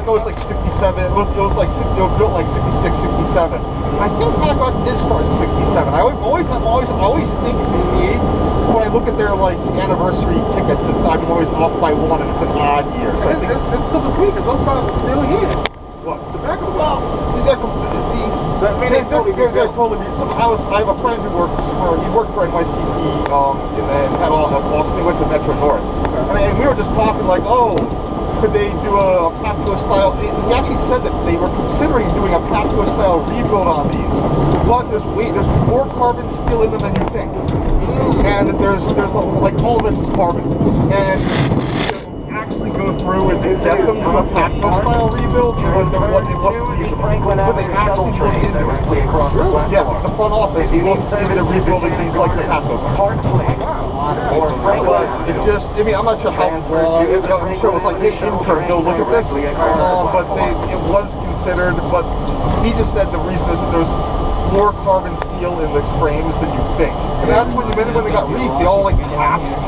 Paco was like 67. It was like they were built like 66, 67. I think Paco did start in 67. I always think 68. When I look at their like anniversary tickets, I'm always off by one, and it's an odd year. So it's super sweet because those cars are still here. What? The back of the well, they're totally. I have a friend who worked for NYCT, and had all of Boston. They went to Metro North, and we were just talking like, oh, could they do a Patco style? He actually said that they were considering doing a Patco style rebuild on these, but there's more carbon steel in them than you think, and that there's like all this is carbon, and actually go through and get them to a Patco style rebuild, what they wasn't feasible. But they actually looked into it. Yeah, the front office looked into rebuilding these like the Patco cars. But it just, I mean, I'm not sure how long, I'm sure it was like, hey, intern, go look at this. But it was considered, but he just said the reason is that there's more carbon steel in these frames than you think. And that's when they got reefed, they all like collapsed.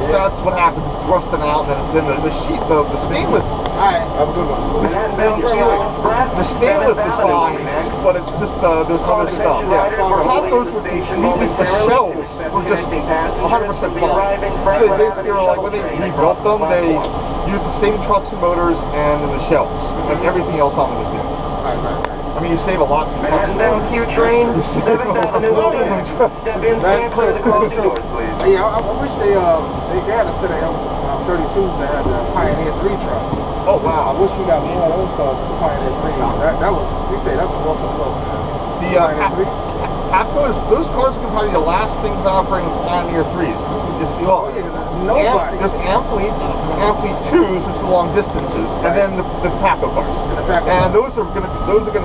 That's what happens. It's rusting out, and then the sheet, the stainless. Alright, have a good one. The stainless is fine, but it's just there's other stuff. Yeah, Patcos were completely, the shells were just 100% fine. So they basically were like, when they rebuilt them, they used the same trucks and motors and the shells, and everything else on them was new. I mean, you save a lot from trucks and motors. You save a lot from trucks. Yeah, I wish they had a set of R32s that had the Pioneer 3 trucks. Oh wow! I wish we got more of those cars for the Pioneer 3. That was, we say that's a awesome club. The Patcos, those cars are probably the last things operating with Pioneer 3s. It's the nobody. There's Amfleet 2s, which are the long distances, and then the Patco cars. And those are gonna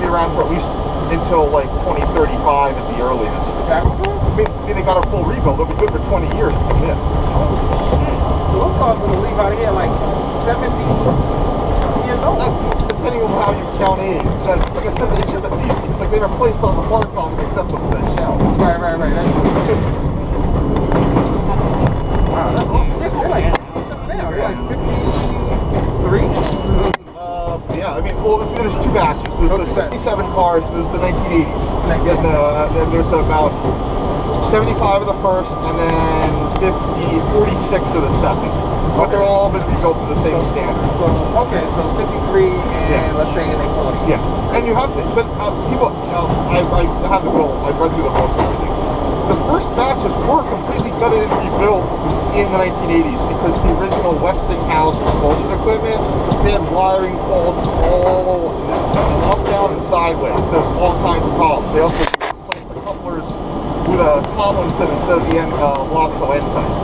be around for at least until like 2035 at the earliest. I mean, they got a full rebuild. They'll be good for 20 years to come in. So those cars are gonna leave out of here like 70 years old. Depending on how you count age. So it's like I said, they ship at these. It's like they replaced all the parts on them except for the shell. Right. That's true. Wow, that's awesome. They're like 53. Yeah, I mean, well, there's two batches. There's the 67 cars, and there's the 1980s. Then there's about 75 of the first, and then 46 of the second. But they're all been rebuilt to the same standard. So 53 and let's say in the 40s. Yeah, and you have to, but people, I have the bill, I've read through the books and everything. The first batches were completely gutted and rebuilt in the 1980s because the original Westinghouse propulsion equipment, they had wiring faults all up, down, and sideways. There's all kinds of problems. They also replaced the couplers with a Tomlinson instead of the Waco end type.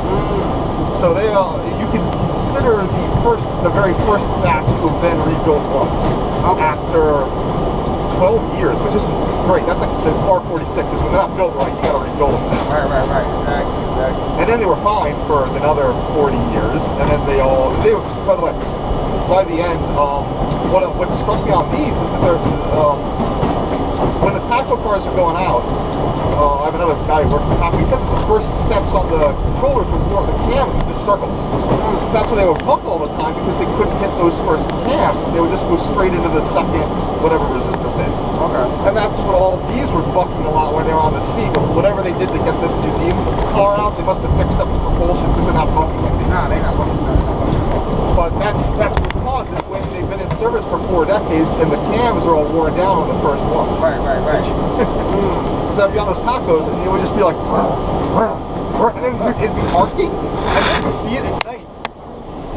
So they, you can consider the very first batch to have been rebuilt once after 12 years, which is great. That's like the R46s. When they're not built right, you gotta rebuild them. Right. Exactly. And then they were fine for another 40 years, and then they were, by the way, by the end, what struck me on these is that they're, when the Patco cars are going out, I have another guy who works at Patco, he said that the first steps on the controllers were more, the cams were just circles. That's why they would buck all the time, because they couldn't hit those first cams. They would just go straight into the second, whatever resistor pin. Okay. And that's what all these were bucking a lot when they were on the sea, but whatever they did to get this museum car out, they must have fixed up the propulsion because they're not bucking like these. Nah, they're not bucking. But that's because when they've been in service for 4 decades and the cams are all worn down on the first ones. Right. So I'd be on those Patcos and they would just be like, and then it'd be arcing, and you'd see it at night.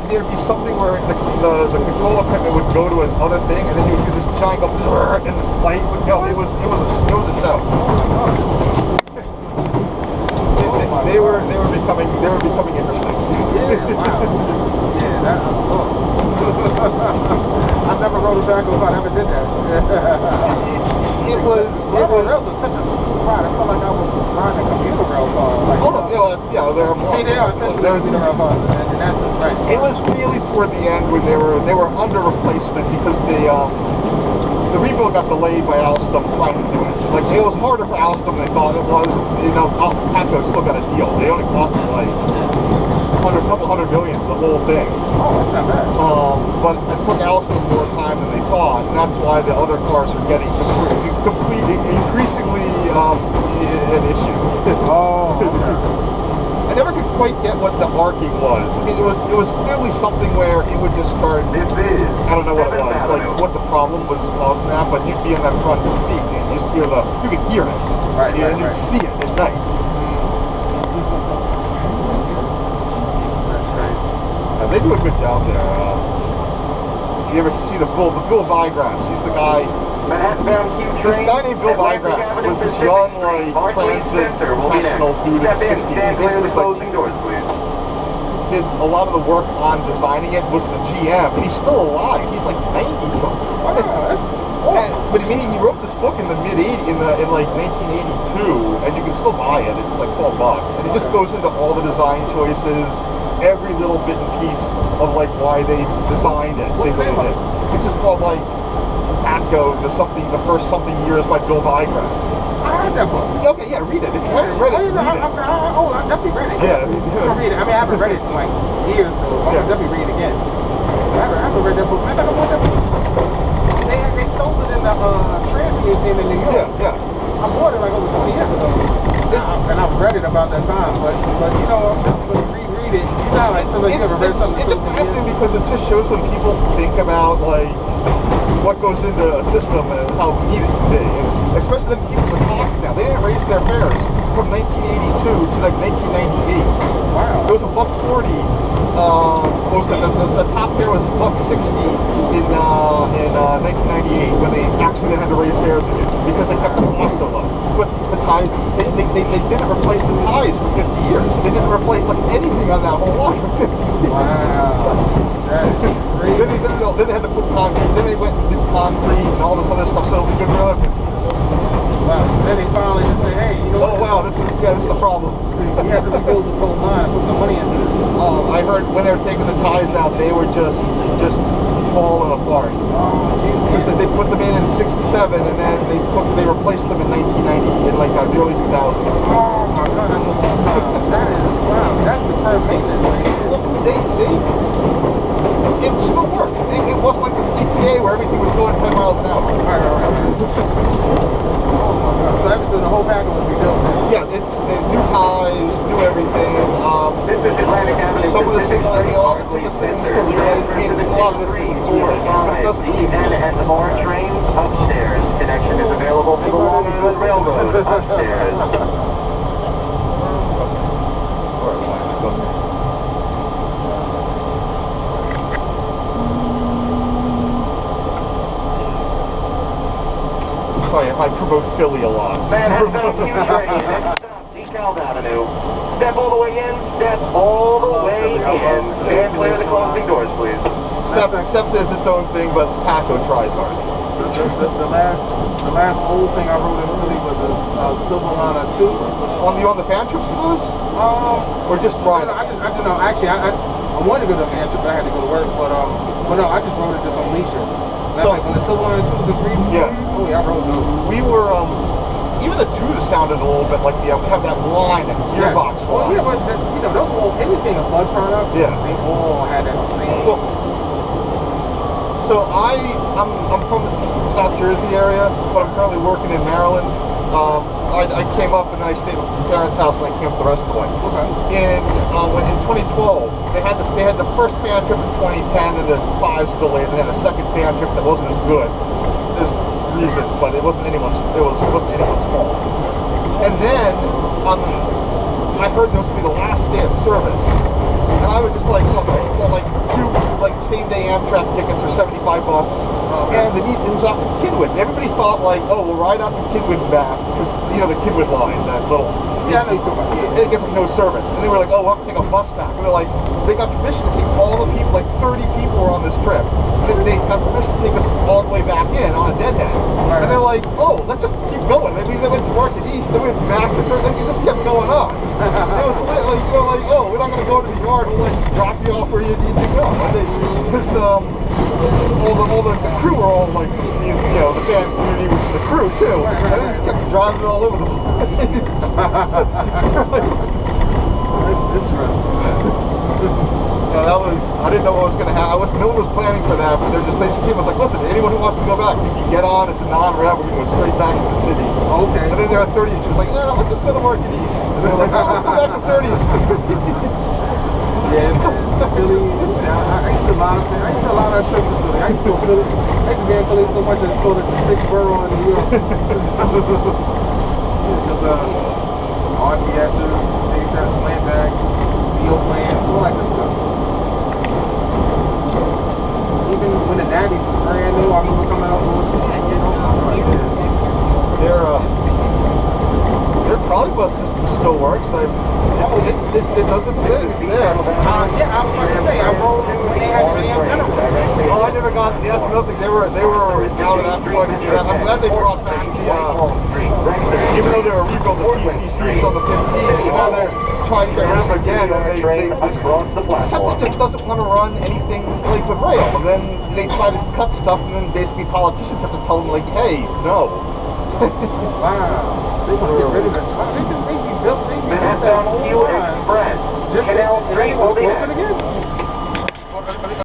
There'd be something where the control equipment would go to another thing, and then you would do this giant go, and this light would go. It was a show. They were becoming interesting. Yeah, wow. Yeah, that's cool. I never rode a Patco car. I never did that. It was such a smooth ride. I felt like I was riding a commuter rail car. They're more. They are essentially commuter rail cars, and that's right. It was really toward the end when they were under replacement because the rebuild got delayed by Alstom trying to do it. Like, it was harder for Alstom than they thought it was. You know, Patco still got a deal. They only cost them like a couple $100 million for the whole thing. Oh, that's not bad. But it took Alstom more time than they thought, and that's why the other cars are getting increasingly an issue. Oh, okay. I never could quite get what the arcing was. I mean, it was clearly something where it would just start. I don't know what it was, like what the problem was causing that, but you'd be in that front seat and you just hear you could hear it, right, and you'd see it at night. They do a good job there. If you ever see the Bill Vigrass, he's the guy. This guy named Bill Vigrass was this young, like, transit professional dude in the 60s. He basically was like, did a lot of the work on designing it was the GM, and he's still alive. He's like 90 something. But he wrote this book in the mid-80s, in like 1982, and you can still buy it. It's like $12, and it just goes into all the design choices, every little bit and piece of like why they designed it. It's just called like Atco, the first something years by Bill Vigrass. I read that book. Okay, yeah, read it. If you haven't read it, read it. I definitely read it. Yeah. I'm read it. I mean, I haven't read it in like years, so I'm gonna definitely read it again. I haven't read that book. I thought I bought that book. They sold it in the Transit Museum in New York. Yeah. I bought it like over 20 years ago. And I've read it about that time, but you know, I'm definitely gonna reread it. You know, like somebody ever read something. It's just fascinating because it just shows when people think about like what goes into a system and how neat it can be. And especially the people with costs now. They didn't raise their fares from 1982 to like 1998. Wow. It was $1.40. The top fare was $1.60 in 1998 when they actually had to raise fares again because they kept the cost so low. But the ties, they didn't replace the ties for 50 years. They didn't replace like anything on that whole lot for 50 years. Wow. Then they had to put concrete. Then they went and did concrete and all this other stuff. So it was good for another 50 years. Wow. Then they finally just say, hey, you know what? Oh wow, this is the problem. We have to rebuild this whole line and put some money into it. I heard when they were taking the ties out, they were just falling apart. Oh, geez. They put them in '67, and then they replaced them in 1990, in like the early 2000s. Oh my God, that's a long time. That is, wow, that's deferred maintenance right here. Well, it still worked. It wasn't like the CTA where everything was going 10 miles an hour. Right. Oh my God. So the whole package was rebuilt. Yeah, it's new ties, new everything. Some of the signals, a lot of the signals still relays. I mean, a lot of the signals relays, but it doesn't mean and the more trains upstairs. Connection is available to the Long Island Railroad upstairs. Sorry if I promote Philly a lot. Manhattan Q train, next stop, DeKalb Avenue. Step all the way in, step all the way in. Stand clear of the closing doors, please. SEPTA is its own thing, but Paco tries hard. The last old thing I wrote in Philly was the Silverliner 2. On the fan trips for those? Or just riding? I don't know. Actually, I wanted to go to a fan trip, but I had to go to work. But no, I just wrote it just on leisure. So like when the Silverliner 2s and 3s, I wrote those. We were even the 2s sounded a little bit like we have that line, that gearbox line. Well, yeah, but you know, those all anything a Bud product, they all had that same. Well, so I'm from the South Jersey area, but I'm currently working in Maryland. I came up and then I stayed at my parents' house and I came up the rest of the way. Okay. And in 2012, they had the first fan trip in 2010 and the 5s were delayed, and then a second fan trip that wasn't as good. There's reasons, but it wasn't anyone's fault. And then I heard it was gonna be the last day of service, and I was just like, okay, well, like 2 same-day Amtrak tickets for $75, and it was out to Kidwood. And everybody thought like, oh, we'll ride out to Kidwood and back because you know the Kidwood line, that little. Yeah, I know you're talking about. And it gets like no service, and they were like, oh, we'll have to take a bus back. And they're like, they got permission to take all the people, like 30 people were on this trip. They got permission to take us all the way back in on a deadhead. Right. And they're like, oh, let's just keep going. They went to Market East, they went back to Third, it just kept going up. It was like, oh, we're not going to go to the yard, we'll like drop you off where you need to go. Because all the crew were all like, the fan community was the crew too. And they just kept driving all over the place. That's interesting. Yeah, that was, I didn't know what was going to happen. No one was planning for that, but they just came and was like, listen, anyone who wants to go back, you can get on, it's a non-rev, we're going to go straight back to the city. Okay. And then they're at 30th Street, was like, yeah, let's just go to Market East. And they're like, oh, let's go back to 30th Street. Yeah, Philly, I used to a lot of trips to Philly. I used to go to Philly. I used to be in Philly so much as to go to 6 borough in New York. Because RTSs, they used to have slant backs, Neo plans, all that good stuff. Even when the Navies was brand new, I remember coming out with their trolley bus system still works. It does its thing. It's there. yeah, I was about to say, I rode when they had the AM general. Oh, I never got. Yeah, that's nothing. They were out of that part to do that. I'm glad they brought back the. Even though they were rebuilt the PCCs on the 15, now they're trying to get rid of them again, and except it just doesn't want to run anything like with rail. And then they try to cut stuff, and then basically politicians have to tell them like, hey, no. Wow. They want to get rid of it. They rebuilt that whole line. Express. Just Canal Street will be broken again.